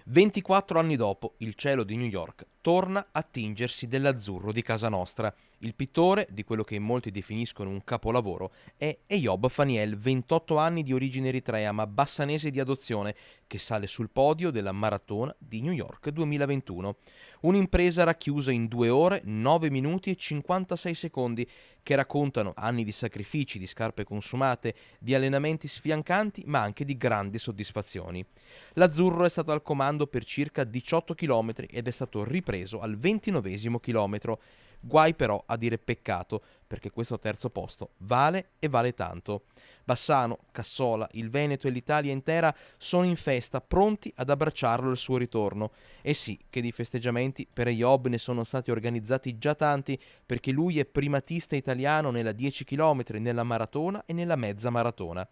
24 anni dopo, il cielo di New York torna a tingersi dell'azzurro di casa nostra. Il pittore, di quello che in molti definiscono un capolavoro, è Eyob Faniel, 28 anni, di origine eritrea ma bassanese di adozione, che sale sul podio della maratona di New York 2021. Un'impresa racchiusa in 2 ore, 9 minuti e 56 secondi, che raccontano anni di sacrifici, di scarpe consumate, di allenamenti sfiancanti, ma anche di grandi soddisfazioni. L'azzurro è stato al comando per circa 18 km ed è stato ripreso al 29esimo chilometro. Guai però a dire peccato, perché questo terzo posto vale e vale tanto. Bassano, Cassola, il Veneto e l'Italia intera sono in festa, pronti ad abbracciarlo al suo ritorno. E sì, che di festeggiamenti per Eyob ne sono stati organizzati già tanti, perché lui è primatista italiano nella 10 km, nella maratona e nella mezza maratona.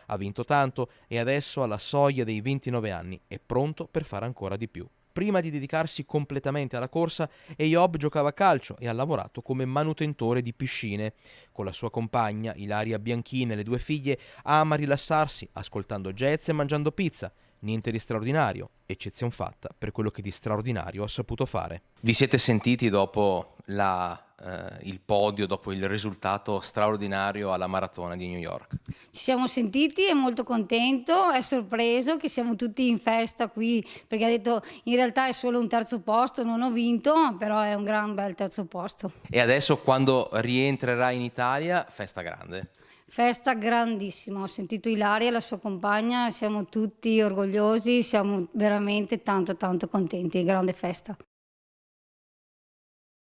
Ha vinto tanto e adesso, alla soglia dei 29 anni, è pronto per fare ancora di più. Prima di dedicarsi completamente alla corsa, Eyob giocava a calcio e ha lavorato come manutentore di piscine. Con la sua compagna, Ilaria Bianchini, e le 2 figlie, ama rilassarsi ascoltando jazz e mangiando pizza. Niente di straordinario, eccezion fatta per quello che di straordinario ha saputo fare. Vi siete sentiti dopo il podio, dopo il risultato straordinario alla maratona di New York? Ci siamo sentiti, è molto contento, è sorpreso che siamo tutti in festa qui, perché ha detto in realtà è solo un terzo posto, non ho vinto, però è un gran bel terzo posto. E adesso, quando rientrerà in Italia, festa grande. Festa grandissima, ho sentito Ilaria e la sua compagna, siamo tutti orgogliosi, siamo veramente tanto tanto contenti, grande festa.